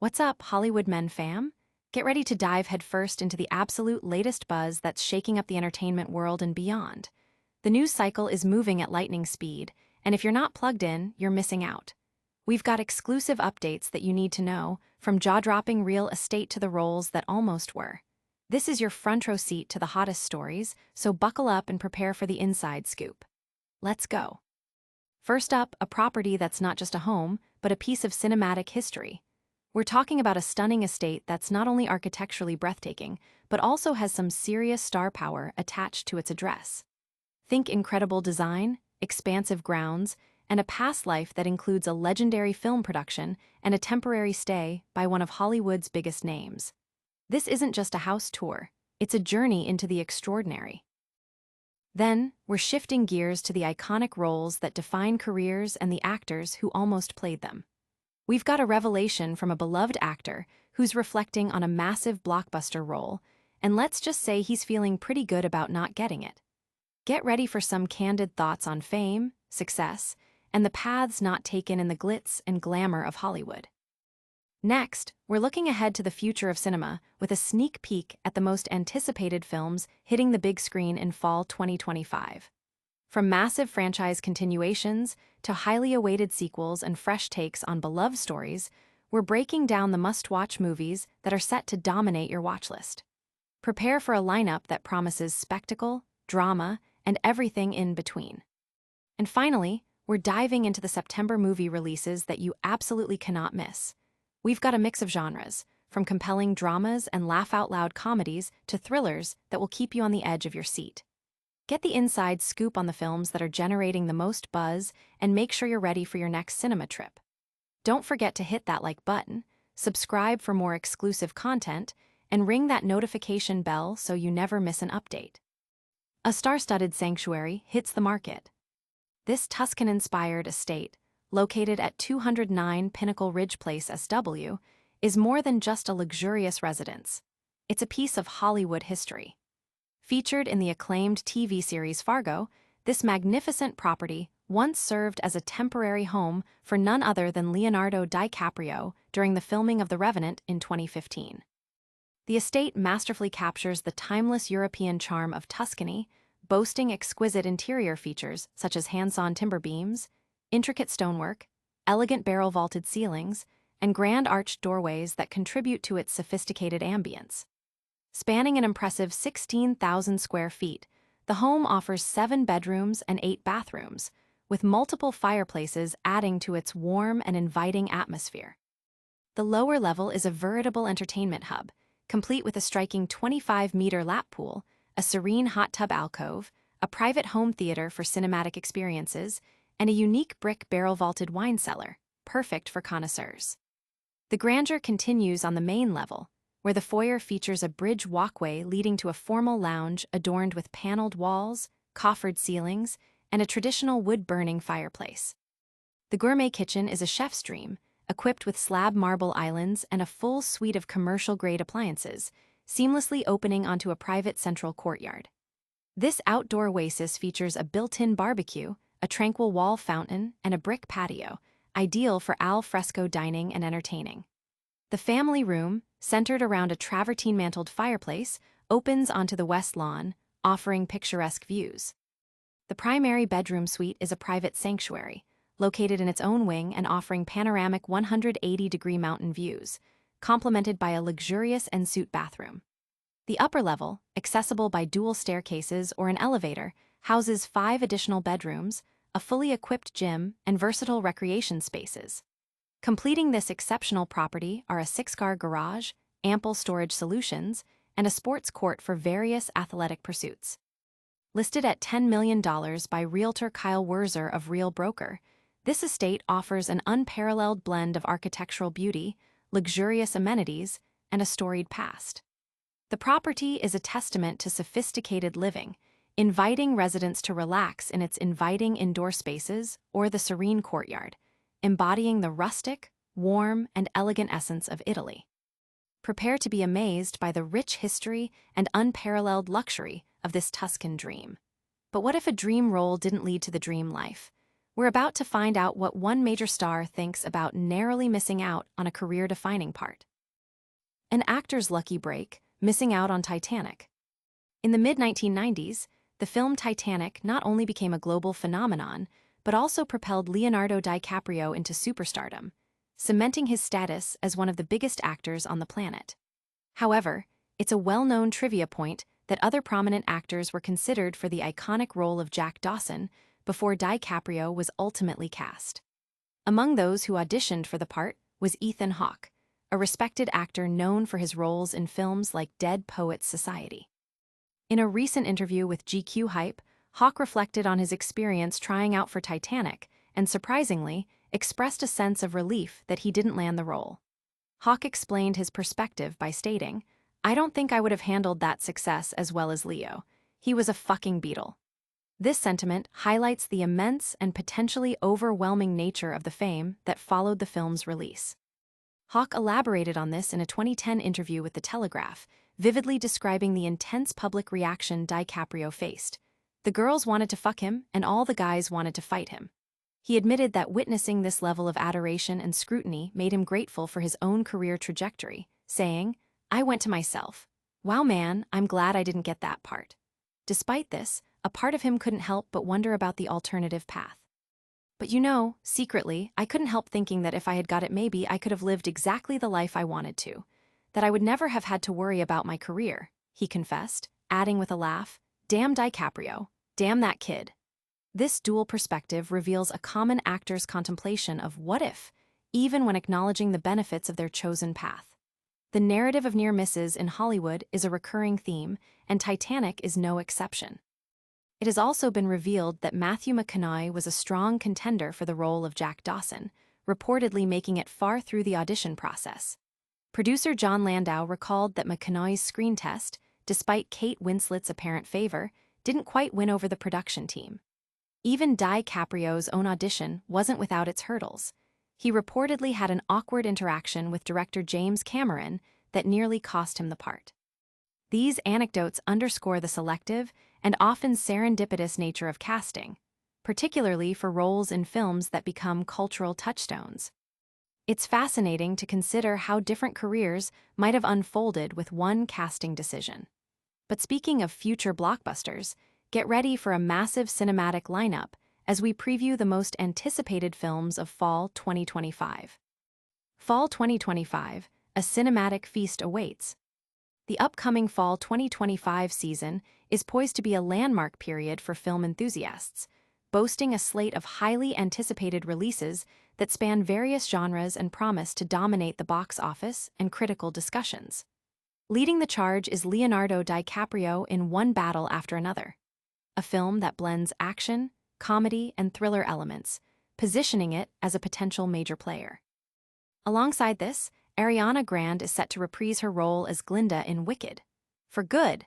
What's up, Hollywood Men fam? Get ready to dive headfirst into the absolute latest buzz that's shaking up the entertainment world and beyond. The news cycle is moving at lightning speed, and if you're not plugged in, you're missing out. We've got exclusive updates that you need to know, from jaw-dropping real estate to the roles that almost were. This is your front row seat to the hottest stories, so buckle up and prepare for the inside scoop. Let's go. First up, a property that's not just a home, but a piece of cinematic history. We're talking about a stunning estate that's not only architecturally breathtaking, but also has some serious star power attached to its address. Think incredible design, expansive grounds, and a past life that includes a legendary film production and a temporary stay by one of Hollywood's biggest names. This isn't just a house tour, it's a journey into the extraordinary. Then, we're shifting gears to the iconic roles that define careers and the actors who almost played them. We've got a revelation from a beloved actor who's reflecting on a massive blockbuster role, and let's just say he's feeling pretty good about not getting it. Get ready for some candid thoughts on fame, success, and the paths not taken in the glitz and glamour of Hollywood. Next, we're looking ahead to the future of cinema with a sneak peek at the most anticipated films hitting the big screen in fall 2025. From massive franchise continuations to highly awaited sequels and fresh takes on beloved stories, we're breaking down the must-watch movies that are set to dominate your watchlist. Prepare for a lineup that promises spectacle, drama, and everything in between. And finally, we're diving into the September movie releases that you absolutely cannot miss. We've got a mix of genres, from compelling dramas and laugh-out-loud comedies to thrillers that will keep you on the edge of your seat. Get the inside scoop on the films that are generating the most buzz and make sure you're ready for your next cinema trip. Don't forget to hit that like button, subscribe for more exclusive content, and ring that notification bell so you never miss an update. A star-studded sanctuary hits the market. This Tuscan-inspired estate, located at 209 Pinnacle Ridge Place, SW, is more than just a luxurious residence. It's a piece of Hollywood history. Featured in the acclaimed TV series Fargo, this magnificent property once served as a temporary home for none other than Leonardo DiCaprio during the filming of The Revenant in 2015. The estate masterfully captures the timeless European charm of Tuscany, boasting exquisite interior features such as hand-sawn timber beams, intricate stonework, elegant barrel-vaulted ceilings, and grand arched doorways that contribute to its sophisticated ambience. Spanning an impressive 16,000 square feet, the home offers 7 bedrooms and 8 bathrooms, with multiple fireplaces adding to its warm and inviting atmosphere. The lower level is a veritable entertainment hub, complete with a striking 25-meter lap pool, a serene hot tub alcove, a private home theater for cinematic experiences, and a unique brick barrel-vaulted wine cellar, perfect for connoisseurs. The grandeur continues on the main level, where the foyer features a bridge walkway leading to a formal lounge adorned with paneled walls, coffered ceilings, and a traditional wood-burning fireplace. The gourmet kitchen is a chef's dream, equipped with slab marble islands and a full suite of commercial-grade appliances, seamlessly opening onto a private central courtyard. This outdoor oasis features a built-in barbecue, a tranquil wall fountain, and a brick patio, ideal for al fresco dining and entertaining. The family room, centered around a travertine-mantled fireplace, opens onto the west lawn, offering picturesque views. The primary bedroom suite is a private sanctuary, located in its own wing and offering panoramic 180-degree mountain views, complemented by a luxurious ensuite bathroom. The upper level, accessible by dual staircases or an elevator, houses 5 additional bedrooms, a fully equipped gym, and versatile recreation spaces. Completing this exceptional property are a 6-car garage, ample storage solutions, and a sports court for various athletic pursuits. Listed at $10 million by realtor Kyle Werzer of Real Broker, this estate offers an unparalleled blend of architectural beauty, luxurious amenities, and a storied past. The property is a testament to sophisticated living, inviting residents to relax in its inviting indoor spaces or the serene courtyard, embodying the rustic, warm, and elegant essence of Italy. Prepare to be amazed by the rich history and unparalleled luxury of this Tuscan dream. But what if a dream role didn't lead to the dream life? We're about to find out what one major star thinks about narrowly missing out on a career-defining part. An actor's lucky break, missing out on Titanic. In the mid-1990s, the film Titanic not only became a global phenomenon, but also propelled Leonardo DiCaprio into superstardom, cementing his status as one of the biggest actors on the planet. However, it's a well-known trivia point that other prominent actors were considered for the iconic role of Jack Dawson before DiCaprio was ultimately cast. Among those who auditioned for the part was Ethan Hawke, a respected actor known for his roles in films like Dead Poets Society. In a recent interview with GQ Hype, Hawke reflected on his experience trying out for Titanic and, surprisingly, expressed a sense of relief that he didn't land the role. Hawke explained his perspective by stating, "I don't think I would have handled that success as well as Leo. He was a fucking beetle." This sentiment highlights the immense and potentially overwhelming nature of the fame that followed the film's release. Hawke elaborated on this in a 2010 interview with The Telegraph, vividly describing the intense public reaction DiCaprio faced. The girls wanted to fuck him, and all the guys wanted to fight him. He admitted that witnessing this level of adoration and scrutiny made him grateful for his own career trajectory, saying, "I went to myself, wow man, I'm glad I didn't get that part." Despite this, a part of him couldn't help but wonder about the alternative path. "But secretly, I couldn't help thinking that if I had got it, maybe I could have lived exactly the life I wanted to. That I would never have had to worry about my career," he confessed, adding with a laugh, "Damn DiCaprio, damn that kid." This dual perspective reveals a common actor's contemplation of what if, even when acknowledging the benefits of their chosen path. The narrative of near misses in Hollywood is a recurring theme, and Titanic is no exception. It has also been revealed that Matthew McConaughey was a strong contender for the role of Jack Dawson, reportedly making it far through the audition process. Producer John Landau recalled that McConaughey's screen test, despite Kate Winslet's apparent favor, didn't quite win over the production team. Even DiCaprio's own audition wasn't without its hurdles. He reportedly had an awkward interaction with director James Cameron that nearly cost him the part. These anecdotes underscore the selective and often serendipitous nature of casting, particularly for roles in films that become cultural touchstones. It's fascinating to consider how different careers might have unfolded with one casting decision. But speaking of future blockbusters, get ready for a massive cinematic lineup as we preview the most anticipated films of fall 2025. Fall 2025, a cinematic feast awaits. The upcoming fall 2025 season is poised to be a landmark period for film enthusiasts, boasting a slate of highly anticipated releases that span various genres and promise to dominate the box office and critical discussions. Leading the charge is Leonardo DiCaprio in One Battle After Another, a film that blends action, comedy, and thriller elements, positioning it as a potential major player. Alongside this, Ariana Grande is set to reprise her role as Glinda in Wicked, for good,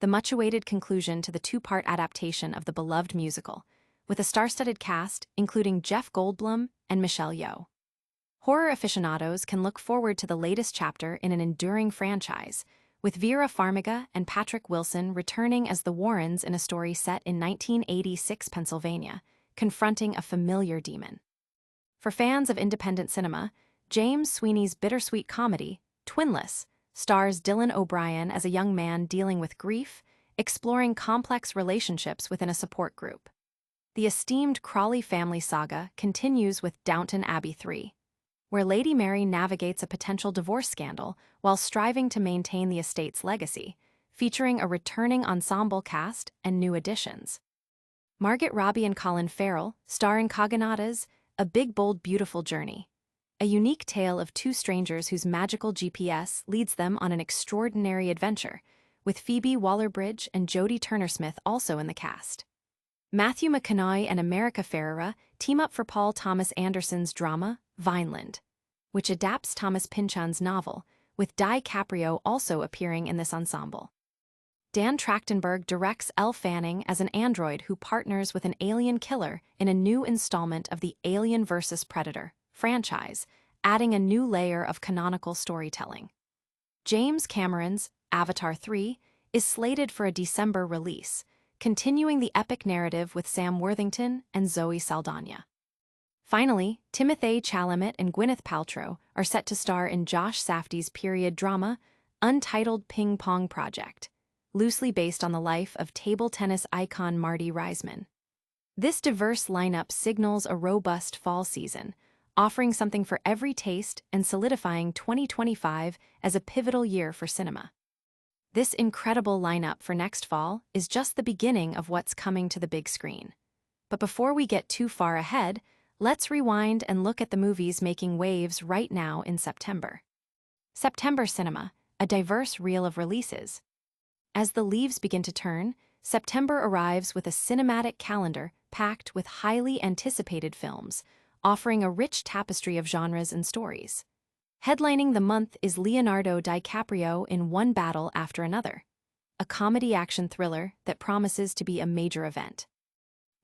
the much-awaited conclusion to the two-part adaptation of the beloved musical, with a star-studded cast including Jeff Goldblum and Michelle Yeoh. Horror aficionados can look forward to the latest chapter in an enduring franchise, with Vera Farmiga and Patrick Wilson returning as the Warrens in a story set in 1986 Pennsylvania, confronting a familiar demon. For fans of independent cinema, James Sweeney's bittersweet comedy, Twinless, stars Dylan O'Brien as a young man dealing with grief, exploring complex relationships within a support group. The esteemed Crawley family saga continues with Downton Abbey 3, where Lady Mary navigates a potential divorce scandal while striving to maintain the estate's legacy, featuring a returning ensemble cast and new additions. Margot Robbie and Colin Farrell star in Cognata's A Big Bold Beautiful Journey, a unique tale of two strangers whose magical GPS leads them on an extraordinary adventure, with Phoebe Waller-Bridge and Jodie Turner-Smith also in the cast. Matthew McConaughey and America Ferrera team up for Paul Thomas Anderson's drama, Vineland, which adapts Thomas Pynchon's novel, with DiCaprio also appearing in this ensemble. Dan Trachtenberg directs Elle Fanning as an android who partners with an alien killer in a new installment of the Alien vs. Predator franchise, adding a new layer of canonical storytelling. James Cameron's Avatar 3 is slated for a December release, continuing the epic narrative with Sam Worthington and Zoe Saldana. Finally, Timothée Chalamet and Gwyneth Paltrow are set to star in Josh Safdie's period drama, Untitled Ping Pong Project, loosely based on the life of table tennis icon Marty Reisman. This diverse lineup signals a robust fall season, offering something for every taste and solidifying 2025 as a pivotal year for cinema. This incredible lineup for next fall is just the beginning of what's coming to the big screen. But before we get too far ahead, let's rewind and look at the movies making waves right now in September. September cinema, a diverse reel of releases. As the leaves begin to turn, September arrives with a cinematic calendar packed with highly anticipated films, offering a rich tapestry of genres and stories. Headlining the month is Leonardo DiCaprio in One Battle After Another, a comedy-action thriller that promises to be a major event.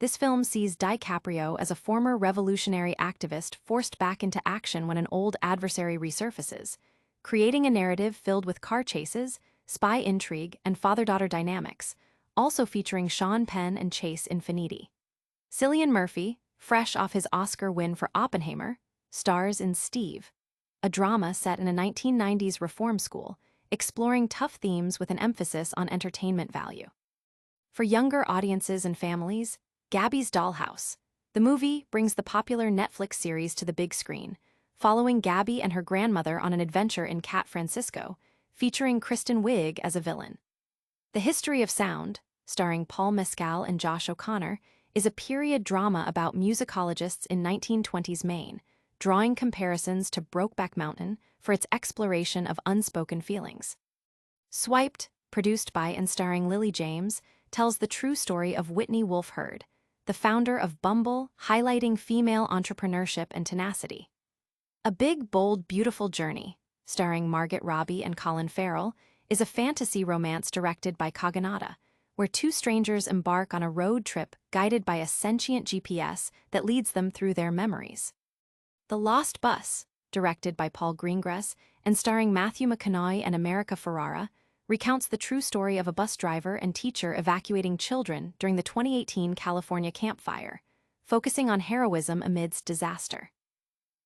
This film sees DiCaprio as a former revolutionary activist forced back into action when an old adversary resurfaces, creating a narrative filled with car chases, spy intrigue, and father-daughter dynamics, also featuring Sean Penn and Chase Infiniti. Cillian Murphy, fresh off his Oscar win for Oppenheimer, stars in Steve, a drama set in a 1990s reform school, exploring tough themes with an emphasis on entertainment value. For younger audiences and families, Gabby's Dollhouse, the movie brings the popular Netflix series to the big screen, following Gabby and her grandmother on an adventure in Cat Francisco, featuring Kristen Wiig as a villain. The History of Sound, starring Paul Mescal and Josh O'Connor, is a period drama about musicologists in 1920s Maine, drawing comparisons to Brokeback Mountain for its exploration of unspoken feelings. Swiped, produced by and starring Lily James, tells the true story of Whitney Wolfe Herd, the founder of Bumble, highlighting female entrepreneurship and tenacity. A Big, Bold, Beautiful Journey, starring Margot Robbie and Colin Farrell, is a fantasy romance directed by Kaganata, where two strangers embark on a road trip guided by a sentient GPS that leads them through their memories. The Lost Bus, directed by Paul Greengrass and starring Matthew McConaughey and America Ferrara, recounts the true story of a bus driver and teacher evacuating children during the 2018 California Camp Fire, focusing on heroism amidst disaster.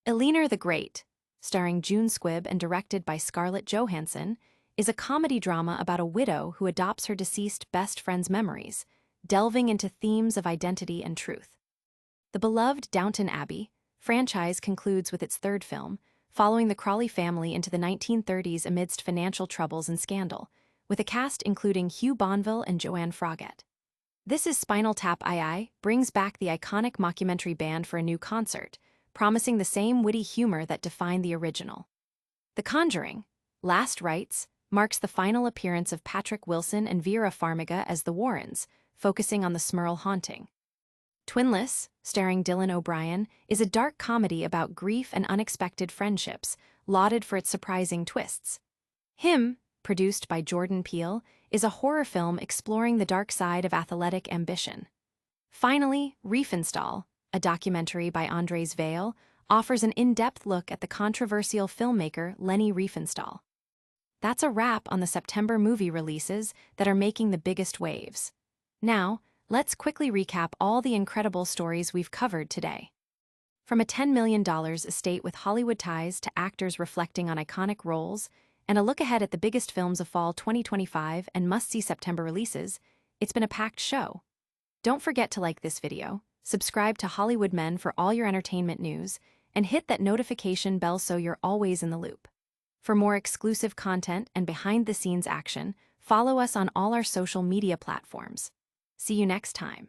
Eleanor the Great, starring June Squibb and directed by Scarlett Johansson, is a comedy drama about a widow who adopts her deceased best friend's memories, delving into themes of identity and truth. The beloved Downton Abbey franchise concludes with its third film, following the Crawley family into the 1930s amidst financial troubles and scandal, with a cast including Hugh Bonneville and Joanne Froggatt. This Is Spinal Tap II brings back the iconic mockumentary band for a new concert, promising the same witty humor that defined the original. The Conjuring, Last Rites, marks the final appearance of Patrick Wilson and Vera Farmiga as the Warrens, focusing on the Smurl haunting. Twinless, starring Dylan O'Brien, is a dark comedy about grief and unexpected friendships, lauded for its surprising twists. Him, produced by Jordan Peele, is a horror film exploring the dark side of athletic ambition. Finally, Riefenstahl, a documentary by Andres Vail, offers an in-depth look at the controversial filmmaker Leni Riefenstahl. That's a wrap on the September movie releases that are making the biggest waves. Now, let's quickly recap all the incredible stories we've covered today. From a $10 million estate with Hollywood ties to actors reflecting on iconic roles, and a look ahead at the biggest films of fall 2025 and must-see September releases, it's been a packed show. Don't forget to like this video, subscribe to Hollywood Men for all your entertainment news, and hit that notification bell so you're always in the loop. For more exclusive content and behind-the-scenes action, follow us on all our social media platforms. See you next time.